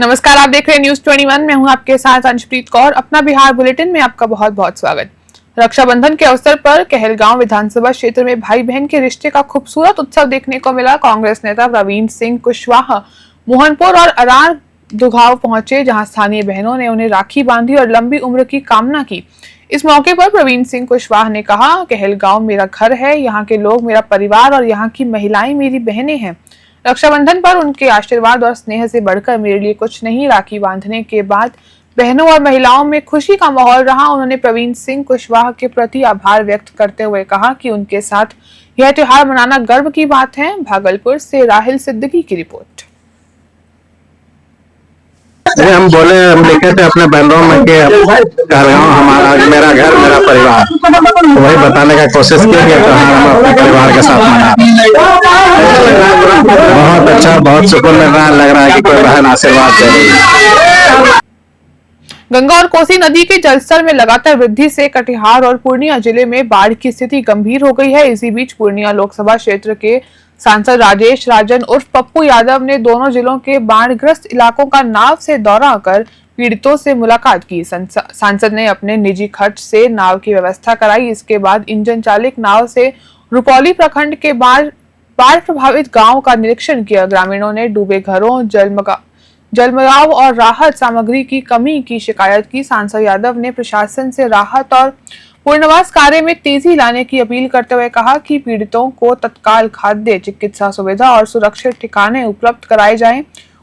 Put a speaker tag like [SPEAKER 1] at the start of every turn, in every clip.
[SPEAKER 1] नमस्कार, आप देख रहे हैं न्यूज 21। मैं हूं आपके साथ अंशप्रीत कौर। अपना बिहार बुलेटिन में आपका बहुत बहुत स्वागत। रक्षाबंधन के अवसर पर कहलगांव विधानसभा क्षेत्र में भाई बहन के रिश्ते का खूबसूरत उत्सव देखने को मिला। कांग्रेस नेता प्रवीण सिंह कुशवाहा मोहनपुर और अरार दुगाव पहुंचे, जहां स्थानीय बहनों ने उन्हें राखी बांधी और लंबी उम्र की कामना की। इस मौके पर प्रवीण सिंह कुशवाहा ने कहा, कहलगांव मेरा घर है, यहाँ के लोग मेरा परिवार और यहाँ की महिलाएं मेरी बहनें हैं। रक्षाबंधन पर उनके आशीर्वाद और स्नेह से बढ़कर मेरे लिए कुछ नहीं। राखी बांधने के बाद बहनों और महिलाओं में खुशी का माहौल रहा। उन्होंने प्रवीण सिंह कुशवाहा के प्रति आभार व्यक्त करते हुए कहा कि उनके साथ यह त्योहार मनाना गर्व की बात है। भागलपुर से राहिल सिद्दीकी की रिपोर्ट।
[SPEAKER 2] हम लिखे थे अपने बैनरों में कि कहलगांव हमारा, मेरा घर, मेरा परिवार, तो वही बताने का कोशिश की कि त्योहार हम अपने परिवार के साथ मना। बहुत अच्छा, बहुत सुकून मिल रहा है, लग रहा है कि कोई बहन आशीर्वाद दे रही है।
[SPEAKER 1] गंगा और कोसी नदी के जलस्तर में लगातार वृद्धि से कटिहार और पूर्णिया जिले में बाढ़ की स्थिति गंभीर हो गई है। इसी बीच पूर्णिया लोकसभा क्षेत्र के सांसद राजेश राजन उर्फ पप्पू यादव ने दोनों जिलों के बाढ़ग्रस्त इलाकों का नाव से दौरा कर पीड़ितों से मुलाकात की। सांसद ने अपने निजी खर्च से नाव की व्यवस्था कराई। इसके बाद इंजन चालित नाव से रुपौली प्रखंड के बाढ़ प्रभावित गांव का निरीक्षण किया। ग्रामीणों ने डूबे घरों, जलमराव और राहत सामग्री की कमी की शिकायत की। सांसद यादव ने प्रशासन से राहत और पुनर्वास कार्य में तेजी लाने की अपील करते हुए कहा कि पीड़ितों को तत्काल खाद्य, चिकित्सा सुविधा और सुरक्षित ठिकाने उपलब्ध कराए जाएं।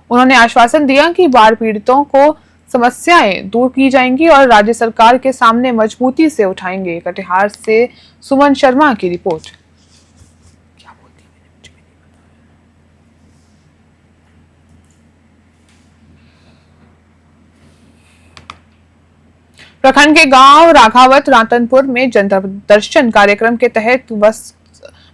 [SPEAKER 1] उन्होंने आश्वासन दिया कि बाढ़ पीड़ितों को समस्याएं दूर की जाएंगी और राज्य सरकार के सामने मजबूती से उठाएंगे। कटिहार से सुमन शर्मा की रिपोर्ट। प्रखंड के गांव राघावत रातनपुर में जनदर्शन कार्यक्रम के तहत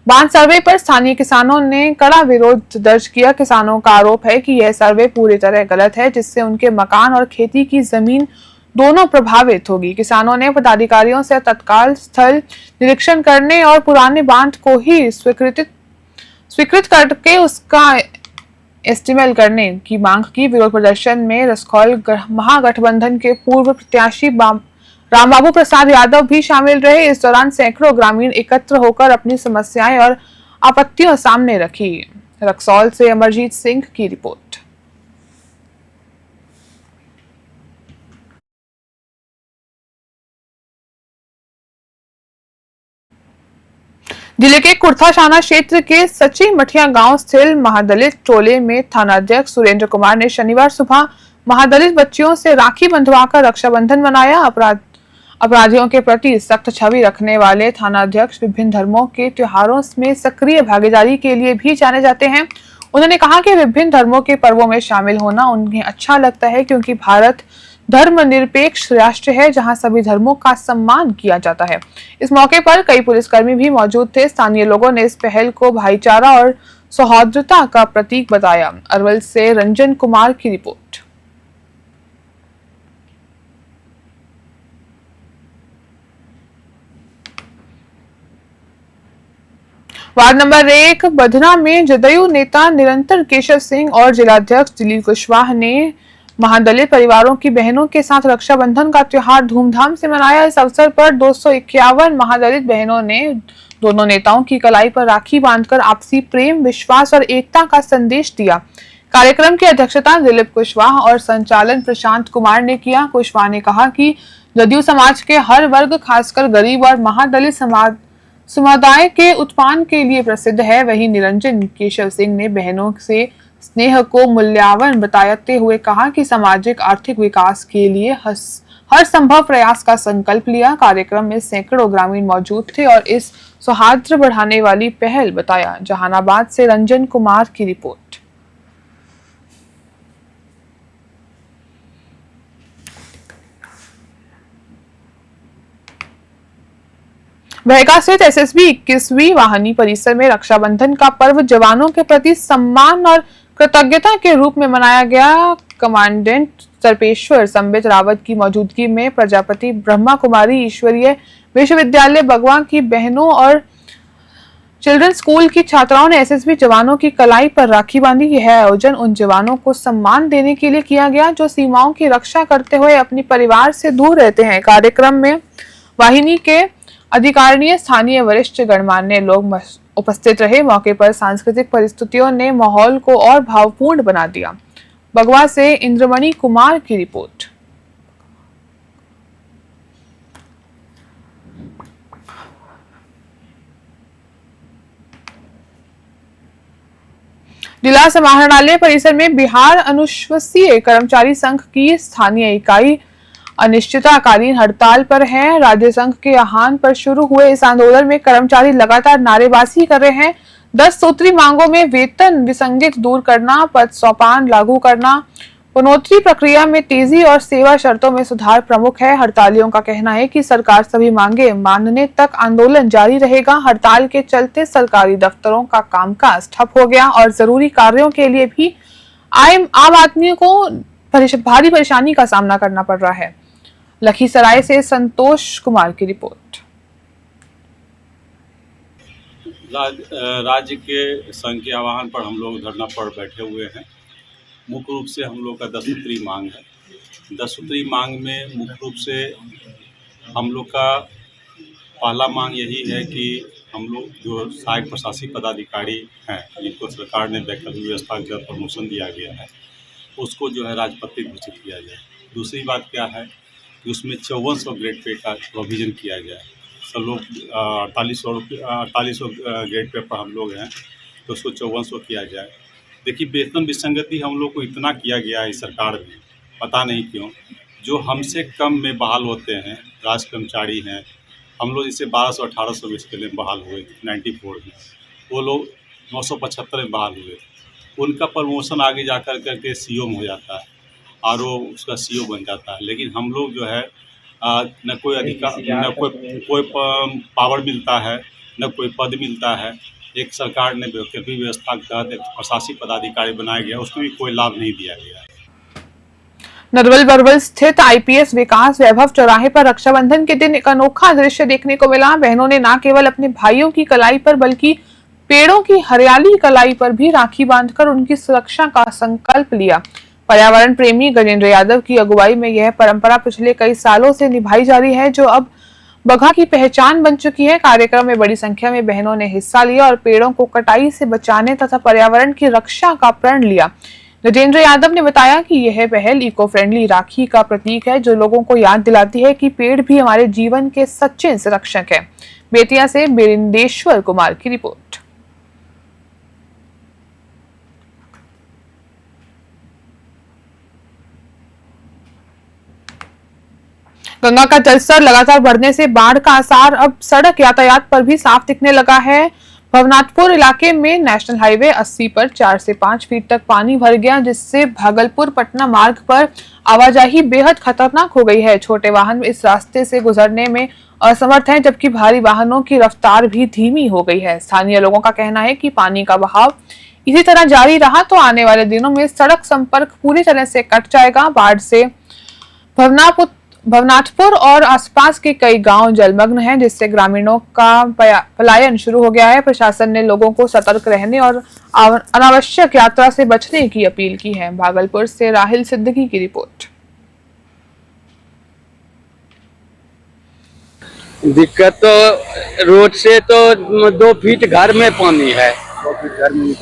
[SPEAKER 1] बांध सर्वे पर स्थानीय किसानों ने कड़ा विरोध दर्ज किया। किसानों का आरोप है कि यह सर्वे पूरी तरह गलत है, जिससे उनके मकान और खेती की जमीन दोनों प्रभावित होगी। किसानों ने पदाधिकारियों से तत्काल स्थल निरीक्षण करने और पुराने बांध को ही स्वीकृत करके उसका एस्टिमेल करने की मांग की। विरोध प्रदर्शन में रसखौल महागठबंधन के पूर्व प्रत्याशी रामबाबू प्रसाद यादव भी शामिल रहे। इस दौरान सैकड़ों ग्रामीण एकत्र होकर अपनी समस्याएं और आपत्तियों सामने रखी। रक्सौल से अमरजीत सिंह की रिपोर्ट। जिले के कुर्था थाना क्षेत्र के सची मठिया गांव स्थित महादलित टोले में थानाध्यक्ष सुरेंद्र कुमार ने शनिवार सुबह महादलित बच्चियों से राखी बंधवाकर रक्षाबंधन मनाया। अपराधियों के प्रति सख्त छवि रखने वाले थानाध्यक्ष विभिन्न धर्मों के त्योहारों में सक्रिय भागीदारी के लिए भी जाने जाते हैं। उन्होंने कहा कि विभिन्न धर्मों के पर्वों में शामिल होना उन्हें अच्छा लगता है, क्योंकि भारत धर्मनिरपेक्ष राष्ट्र है जहां सभी धर्मों का सम्मान किया जाता है। इस मौके पर कई पुलिसकर्मी भी मौजूद थे। स्थानीय लोगों ने इस पहल को भाईचारा और सौहार्दता का प्रतीक बताया। अरवल से रंजन कुमार की रिपोर्ट। वार्ड नंबर 1 बधना में जदयू नेता निरंतर केशव सिंह और जिलाध्यक्ष दिलीप कुशवाहा ने महादलित परिवारों की बहनों के साथ रक्षाबंधन का त्योहार धूमधाम से मनाया। इस अवसर पर 251 महादलित बहनों ने दोनों नेताओं की कलाई पर राखी बांधकर आपसी प्रेम, विश्वास और एकता का संदेश दिया। कार्यक्रम की अध्यक्षता दिलीप कुशवाहा और संचालन प्रशांत कुमार ने किया। कुशवाहा ने कहा कि जदयू समाज के हर वर्ग, खासकर गरीब और महादलित समुदाय के उत्थान के लिए प्रसिद्ध है। वहीं निरंजन केशव सिंह ने बहनों से स्नेह को मूल्यवान बताते हुए कहा कि सामाजिक आर्थिक विकास के लिए हर संभव प्रयास का संकल्प लिया। कार्यक्रम में सैकड़ों ग्रामीण मौजूद थे और इस सौहार्द बढ़ाने वाली पहल बताया। जहानाबाद से रंजन कुमार की रिपोर्ट। बहका स्थित एसएसबी 21वीं वाहिनी परिसर में रक्षाबंधन का पर्व जवानों के प्रति सम्मान और कृतज्ञता के रूप में मनाया गया। कमांडेंट सर्पेश्वर संबित रावत की मौजूदगी में प्रजापति ब्रह्मा कुमारी ईश्वरीय विश्वविद्यालय बगवा की बहनों और चिल्ड्रन स्कूल की छात्राओं ने एसएसबी जवानों की कलाई पर राखी बांधी। यह आयोजन उन जवानों को सम्मान देने के लिए किया गया जो सीमाओं की रक्षा करते हुए अपने परिवार से दूर रहते हैं। कार्यक्रम में वाहिनी के अधिकारियों, स्थानीय वरिष्ठ गणमान्य लोग उपस्थित रहे। मौके पर सांस्कृतिक परिस्थितियों ने माहौल को और भावपूर्ण बना दिया। बगवा से इंद्रमणि कुमार की रिपोर्ट। जिला समाहरणालय परिसर में बिहार अनुशंसीय कर्मचारी संघ की स्थानीय इकाई अनिश्चितकालीन हड़ताल पर है। राज्य संघ के आह्वान पर शुरू हुए इस आंदोलन में कर्मचारी लगातार नारेबाजी कर रहे हैं। 10 सूत्री मांगों में वेतन विसंगति दूर करना, पद सौपान लागू करना, पुनोत्तरी प्रक्रिया में तेजी और सेवा शर्तों में सुधार प्रमुख है। हड़तालियों का कहना है कि सरकार सभी मांगे मानने तक आंदोलन जारी रहेगा। हड़ताल के चलते सरकारी दफ्तरों का कामकाज ठप हो गया और जरूरी कार्यों के लिए भी आम आदमी को भारी परेशानी का सामना करना पड़ रहा है। लखीसराय से संतोष कुमार की रिपोर्ट।
[SPEAKER 3] राज्य के संघ के आह्वान पर हम लोग धरना पर बैठे हुए हैं। मुख्य रूप से हम लोग का 10 सूत्री मांग है। 10 सूत्री मांग में मुख्य रूप से हम लोग का पहला मांग यही है कि हम लोग जो सहायक प्रशासनिक पदाधिकारी हैं जिनको सरकार ने वैकल्पिक व्यवस्था के प्रमोशन दिया गया है उसको जो है राजपत्रित घोषित किया जाए। दूसरी बात क्या है कि उसमें 5400 ग्रेड पे का प्रोविज़न किया जाए। सब लोग 4800 ग्रेड पे पर हम लोग हैं तो उसको 5400 किया जाए। देखिए, वेतन विसंगति हम लोग को इतना किया गया है सरकार में, पता नहीं क्यों। जो हमसे कम में बहाल होते हैं राज कर्मचारी हैं, हम लोग जैसे 1200-1800 में इसके लिए बहाल हुए 94 में, वो लोग 975 में बहाल हुए। उनका प्रमोशन आगे जा कर के सीओ में हो जाता है और वो उसका सीओ बन जाता है। लेकिन हम लोग जो है न कोई अधिकार, न कोई पावर मिलता है, न कोई पद मिलता है। एक सरकार ने वैकल्पिक व्यवस्था के तहत एक प्रशासनिक पदाधिकारी बनाया गया, उसमें भी कोई लाभ नहीं दिया गया है।
[SPEAKER 1] नरवल बरवल स्थित आईपीएस विकास वैभव चौराहे पर रक्षाबंधन के दिन एक अनोखा दृश्य देखने को मिला। बहनों ने न केवल अपने भाइयों की कलाई पर बल्कि पेड़ों की हरियाली कलाई पर भी राखी बांधकर उनकी सुरक्षा का संकल्प लिया। पर्यावरण प्रेमी गजेंद्र यादव की अगुवाई में यह परंपरा पिछले कई सालों से निभाई जा रही है जो अब बगहा की पहचान बन चुकी है। कार्यक्रम में बड़ी संख्या में बहनों ने हिस्सा लिया और पेड़ों को कटाई से बचाने तथा पर्यावरण की रक्षा का प्रण लिया। गजेंद्र यादव ने बताया कि यह पहल इको फ्रेंडली राखी का प्रतीक है जो लोगों को याद दिलाती है कि पेड़ भी हमारे जीवन के सच्चे संरक्षक है। बेतिया से बिरिंदेश्वर कुमार की रिपोर्ट। गंगा का जलस्तर लगातार बढ़ने से बाढ़ का असर अब सड़क यातायात पर भी साफ दिखने लगा है। भवनाथपुर इलाके में नेशनल हाईवे 80 पर 4 से 5 फीट तक पानी भर गया जिससे भागलपुर पटना मार्ग पर आवाजाही बेहद खतरनाक हो गई है। छोटे वाहन इस रास्ते से गुजरने में असमर्थ हैं जबकि भारी वाहनों की रफ्तार भी धीमी हो गई है। स्थानीय लोगों का कहना है कि पानी का बहाव इसी तरह जारी रहा तो आने वाले दिनों में सड़क संपर्क पूरी तरह से कट जाएगा। बाढ़ से भवनाथपुर और आसपास के कई गांव जलमग्न हैं जिससे ग्रामीणों का पलायन शुरू हो गया है। प्रशासन ने लोगों को सतर्क रहने और अनावश्यक यात्रा से बचने की अपील की है। भागलपुर से राहिल सिद्दीकी की रिपोर्ट।
[SPEAKER 4] दिक्कत तो रोड से तो 2 फीट घर में पानी है,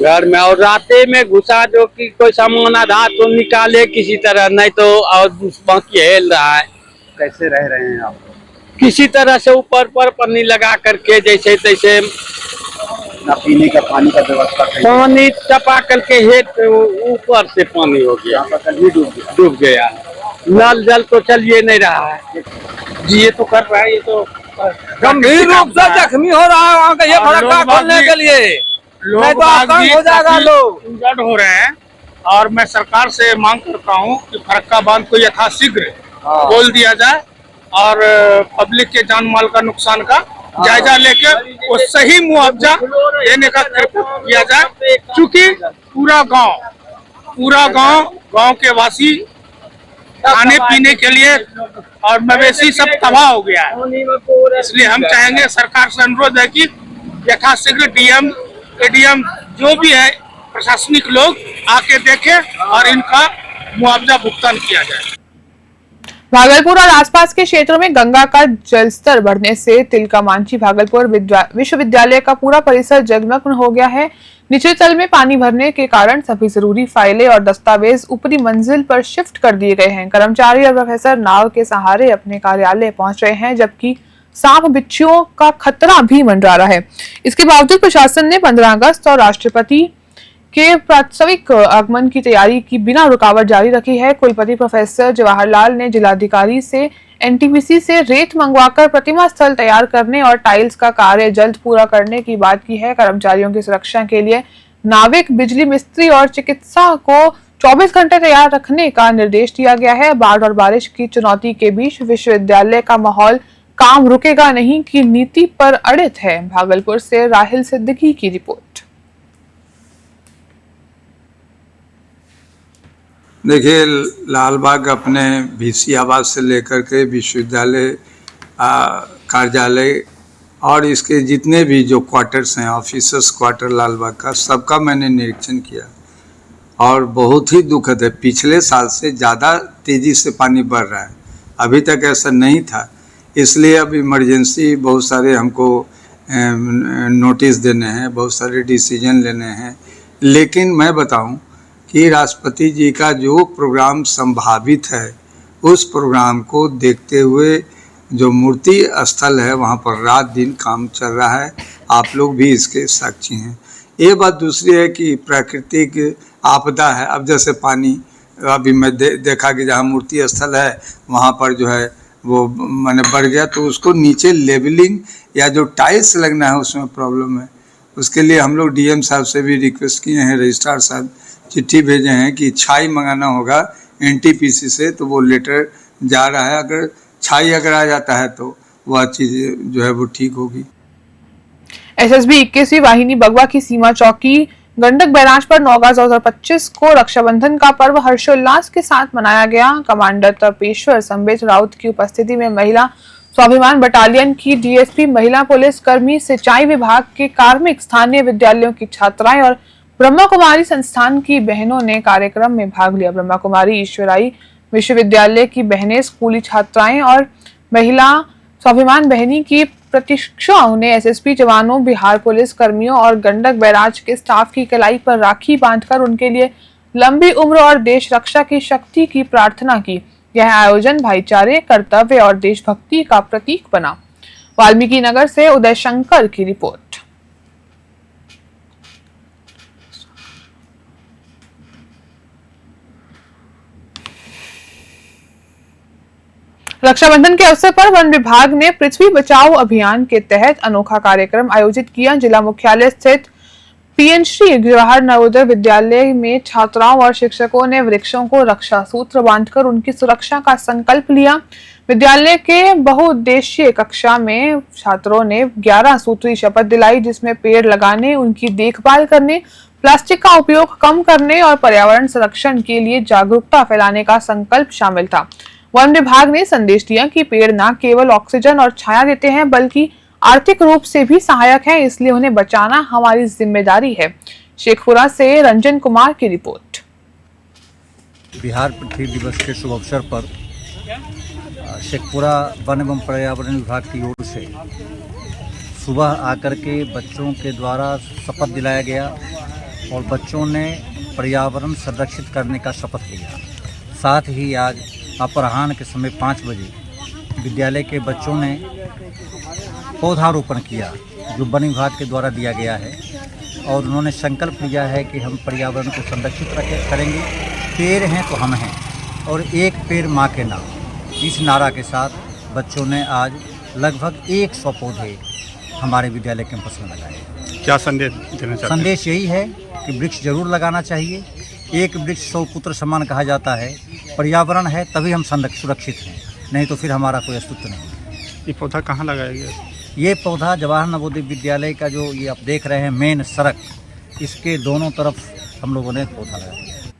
[SPEAKER 4] घर में, और रास्ते में घुसा जो कि कोई सामान आधा तो निकाले किसी तरह, नहीं तो और बाकी हेल रहा है।
[SPEAKER 5] कैसे रह रहे हैं आप?
[SPEAKER 4] किसी तरह से ऊपर पर पन्नी लगा करके जैसे तैसे।
[SPEAKER 5] ना पीने का पानी का व्यवस्था,
[SPEAKER 4] पानी टपा करके हेठ ऊपर से पानी हो गया, डूब गया। नल जल तो चलिए नहीं रहा है
[SPEAKER 5] जी। ये तो कर रहा है, ये तो
[SPEAKER 6] गंभीर रूप से जख्मी हो रहा है वहाँ का ये फरक्का खोलने के लिए, नहीं तो आतंक हो जाएगा। लोग
[SPEAKER 7] इंजर्ड हो रहे हैं और मैं सरकार से मांग करता हूँ कि फरक्का बांध को यथाशीघ्र खोल दिया जाए और पब्लिक के जान माल का नुकसान का जायजा लेकर वो सही मुआवजा देने का किया जाए। क्योंकि पूरा गांव के वासी खाने पीने के लिए और मवेशी सब तबाह हो गया है। इसलिए हम चाहेंगे, सरकार से अनुरोध है कि यथाशीघ्र डीएम एडीएम जो भी है प्रशासनिक लोग आके देखें और इनका मुआवजा भुगतान किया जाए।
[SPEAKER 1] भागलपुर और आसपास के क्षेत्रों में गंगा का जलस्तर बढ़ने से तिलकामांझी भागलपुर विश्वविद्यालय का पूरा परिसर जलमग्न हो गया है। निचले तल में पानी भरने के कारण सभी जरूरी फाइलें और दस्तावेज ऊपरी मंजिल पर शिफ्ट कर दिए गए हैं। कर्मचारी और प्रोफेसर नाव के सहारे अपने कार्यालय पहुंच रहे हैं, जबकि सांप बिच्छुओं का खतरा भी मंडरा रहा है। इसके बावजूद प्रशासन ने 15 अगस्त और राष्ट्रपति के वास्तविक आगमन की तैयारी की बिना रुकावट जारी रखी है। कुलपति प्रोफेसर जवाहरलाल ने जिलाधिकारी से एनटीपीसी से रेत मंगवाकर प्रतिमा स्थल तैयार करने और टाइल्स का कार्य जल्द पूरा करने की बात की है। कर्मचारियों की सुरक्षा के लिए नाविक, बिजली मिस्त्री और चिकित्सा को 24 घंटे तैयार रखने का निर्देश दिया गया है। बाढ़ और बारिश की चुनौती के बीच विश्वविद्यालय का माहौल काम रुकेगा नहीं की नीति पर अड़ित है। भागलपुर से राहिल सिद्दीकी की रिपोर्ट।
[SPEAKER 8] देखिए, लालबाग अपने VC आवास से लेकर के विश्वविद्यालय कार्यालय और इसके जितने भी जो क्वार्टर्स हैं, ऑफिसर्स क्वार्टर लालबाग का, सबका मैंने निरीक्षण किया और बहुत ही दुखद है। पिछले साल से ज़्यादा तेज़ी से पानी बढ़ रहा है, अभी तक ऐसा नहीं था। इसलिए अब इमरजेंसी बहुत सारे हमको नोटिस देने हैं, बहुत सारे डिसीजन लेने हैं। लेकिन मैं बताऊं कि राष्ट्रपति जी का जो प्रोग्राम संभावित है, उस प्रोग्राम को देखते हुए जो मूर्ति स्थल है वहाँ पर रात दिन काम चल रहा है। आप लोग भी इसके साक्षी हैं। ये बात दूसरी है कि प्राकृतिक आपदा है। अब जैसे पानी अभी मैं देखा कि जहाँ मूर्ति स्थल है वहाँ पर जो है वो मैंने बढ़ गया, तो उसको नीचे लेवलिंग या जो टाइल्स लगना है उसमें प्रॉब्लम है। उसके लिए हम लोग डीएम साहब से भी रिक्वेस्ट किए हैं, रजिस्ट्रार साहब चिट्ठी भेजे हैं कि छाई मंगाना होगा एनटीपीसी से, तो वो लेटर जा रहा है। अगर छाई अगर आ जाता है तो वह चीज़ जो है वो ठीक होगी।
[SPEAKER 1] एसएसबी 21वीं वाहिनी बगवा की सीमा चौकी गंडक बैराज पर 9 अगस्त 2025 को रक्षाबंधन का पर्व हर्षोल्लास के साथ मनाया गया। कमांडर तपेश्वर संबित राउत की उपस्थिति में महिला स्वाभिमान बटालियन की डीएसपी, महिला पुलिस कर्मी, सिंचाई विभाग के कार्मिक, स्थानीय विद्यालयों की छात्राएं और ब्रह्मा कुमारी संस्थान की बहनों ने कार्यक्रम में भाग लिया। ब्रह्मा कुमारी ईश्वराई विश्वविद्यालय की बहनें, स्कूली छात्राएं और महिला स्वाभिमान बहनी की प्रतीक्षा ने एसएसपी जवानों, बिहार पुलिस कर्मियों और गंडक बैराज के स्टाफ की कलाई पर राखी बांधकर उनके लिए लंबी उम्र और देश रक्षा की शक्ति की प्रार्थना की। यह आयोजन भाईचारे, कर्तव्य और देशभक्ति का प्रतीक बना। वाल्मीकि नगर से उदय शंकर की रिपोर्ट। रक्षाबंधन के अवसर पर वन विभाग ने पृथ्वी बचाओ अभियान के तहत अनोखा कार्यक्रम आयोजित किया। जिला मुख्यालय स्थित पीएन श्री जवाहर नवोदय विद्यालय में छात्राओं और शिक्षकों ने वृक्षों को रक्षा सूत्र बांधकर उनकी सुरक्षा का संकल्प लिया। विद्यालय के बहुउद्देशीय कक्षा में छात्रों ने 11 सूत्री शपथ दिलाई, जिसमें पेड़ लगाने, उनकी देखभाल करने, प्लास्टिक का उपयोग कम करने और पर्यावरण संरक्षण के लिए जागरूकता फैलाने का संकल्प शामिल था। वन विभाग ने संदेश दिया कि पेड़ न केवल ऑक्सीजन और छाया देते हैं, बल्कि आर्थिक रूप से भी सहायक हैं, इसलिए उन्हें बचाना हमारी जिम्मेदारी है। शेखपुरा से रंजन कुमार की रिपोर्ट।
[SPEAKER 9] बिहार पृथ्वी दिवस के शुभ अवसर पर शेखपुरा वन एवं पर्यावरण विभाग की ओर से सुबह आकर के बच्चों के द्वारा शपथ दिलाया गया और बच्चों ने पर्यावरण संरक्षित करने का शपथ लिया। साथ ही आज अपराह्न के समय 5 बजे विद्यालय के बच्चों ने पौधारोपण किया, जो वन विभाग के द्वारा दिया गया है, और उन्होंने संकल्प लिया है कि हम पर्यावरण को संरक्षित करेंगे। पेड़ हैं तो हम हैं और एक पेड़ माँ के नाम, इस नारा के साथ बच्चों ने आज लगभग 100 पौधे हमारे विद्यालय कैंपस में लगाए।
[SPEAKER 7] क्या संदेश देना चाहते हैं?
[SPEAKER 9] संदेश यही है कि वृक्ष जरूर लगाना चाहिए। एक वृक्ष 100 पुत्र समान कहा जाता है। पर्यावरण है तभी हम सुरक्षित हैं, नहीं तो फिर हमारा कोई अस्तित्व नहीं।
[SPEAKER 7] ये पौधा कहाँ लगाया गया?
[SPEAKER 9] ये पौधा जवाहर नवोदय विद्यालय का जो ये आप देख रहे हैं मेन सड़क, इसके दोनों तरफ हम लोगों ने पौधा लगाया।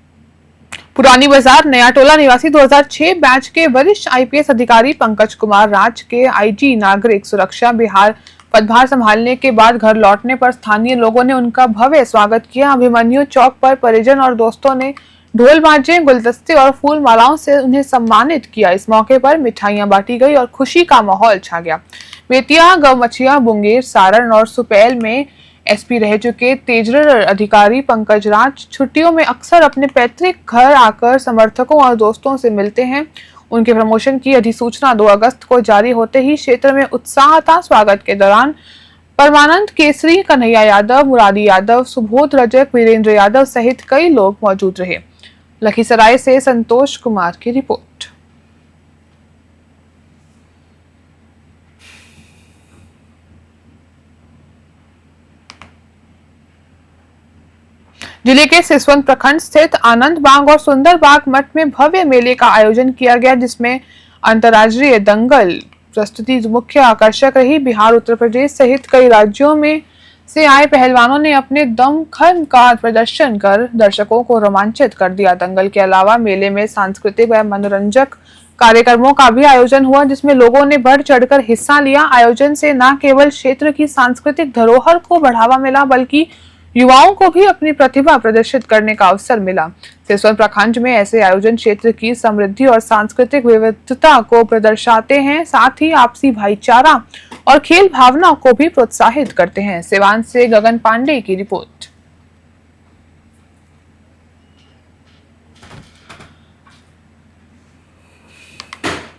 [SPEAKER 1] पुरानी बाजार नया टोला निवासी 2006 बैच के वरिष्ठ आईपीएस अधिकारी पंकज कुमार राज के आईजी नागरिक सुरक्षा बिहार पदभार संभालने के बाद घर लौटने पर स्थानीय लोगों ने उनका भव्य स्वागत किया। अभिमन्यु चौक पर परिजन और दोस्तों ने ढोल बाजे, गुलदस्ते और फूल मालाओं से उन्हें सम्मानित किया। इस मौके पर मिठाइयां बांटी गई और खुशी का माहौल छा गया। बेतिया, गौमछिया, बुंगेर, सारण और सुपैल में एसपी रह चुके तेजर अधिकारी पंकज राज छुट्टियों में अक्सर अपने पैतृक घर आकर समर्थकों और दोस्तों से मिलते हैं। उनके प्रमोशन की अधिसूचना 2 अगस्त को जारी होते ही क्षेत्र में उत्साह था। स्वागत के दौरान परमानंद केसरी, कन्हैया यादव, मुरारी यादव, सुबोध रजक, वीरेंद्र यादव सहित कई लोग मौजूद रहे। लखीसराय से संतोष कुमार की रिपोर्ट। जिले के सिसवन प्रखंड स्थित आनंद बाग और सुंदर बाग मठ में भव्य मेले का आयोजन किया गया, जिसमें अंतर्राज्यीय दंगल प्रस्तुति मुख्य आकर्षक रही। बिहार, उत्तर प्रदेश सहित कई राज्यों में से आए पहलवानों ने अपने दमखम का प्रदर्शन कर दर्शकों को रोमांचित कर दिया। दंगल के अलावा मेले में सांस्कृतिक व मनोरंजक कार्यक्रमों का भी आयोजन हुआ, जिसमें लोगों ने बढ़ चढ़कर हिस्सा लिया। आयोजन से न केवल क्षेत्र की सांस्कृतिक धरोहर को बढ़ावा मिला, बल्कि युवाओं को भी अपनी प्रतिभा प्रदर्शित करने का अवसर मिला। सिसवन प्रखंड में ऐसे आयोजन क्षेत्र की समृद्धि और सांस्कृतिक विविधता को प्रदर्शाते हैं, साथ ही आपसी भाईचारा और खेल भावना को भी प्रोत्साहित करते हैं। सिवान से गगन पांडे की रिपोर्ट।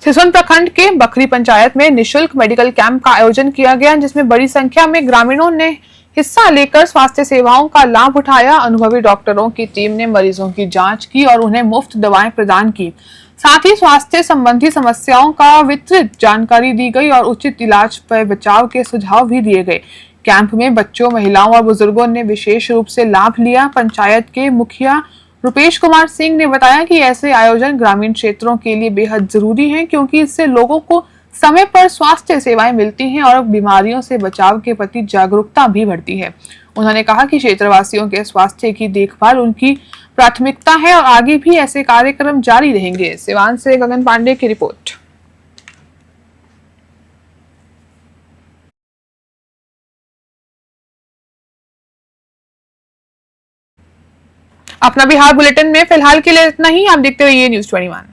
[SPEAKER 1] सिसवन प्रखंड के बखरी पंचायत में निशुल्क मेडिकल कैंप का आयोजन किया गया, जिसमें बड़ी संख्या में ग्रामीणों ने हिस्सा लेकर स्वास्थ्य सेवाओं का लाभ उठाया। अनुभवी डॉक्टरों की टीम ने मरीजों की जांच की और उन्हें मुफ्त दवाएं प्रदान की। साथ ही स्वास्थ्य संबंधी समस्याओं का विस्तृत जानकारी दी गई और उचित इलाज पर बचाव के सुझाव भी दिए गए। कैंप में बच्चों, महिलाओं और बुजुर्गों ने विशेष रूप से लाभ लिया। पंचायत के मुखिया रुपेश कुमार सिंह ने बताया कि ऐसे आयोजन ग्रामीण क्षेत्रों के लिए बेहद जरूरी हैं, क्योंकि इससे लोगों को समय पर स्वास्थ्य सेवाएं मिलती हैं और बीमारियों से बचाव के प्रति जागरूकता भी बढ़ती है। उन्होंने कहा कि क्षेत्रवासियों के स्वास्थ्य की देखभाल उनकी प्राथमिकता है और आगे भी ऐसे कार्यक्रम जारी रहेंगे। सिवान से गगन पांडे की रिपोर्ट। अपना बिहार बुलेटिन में फिलहाल के लिए इतना ही। आप देखते रहिए News 21।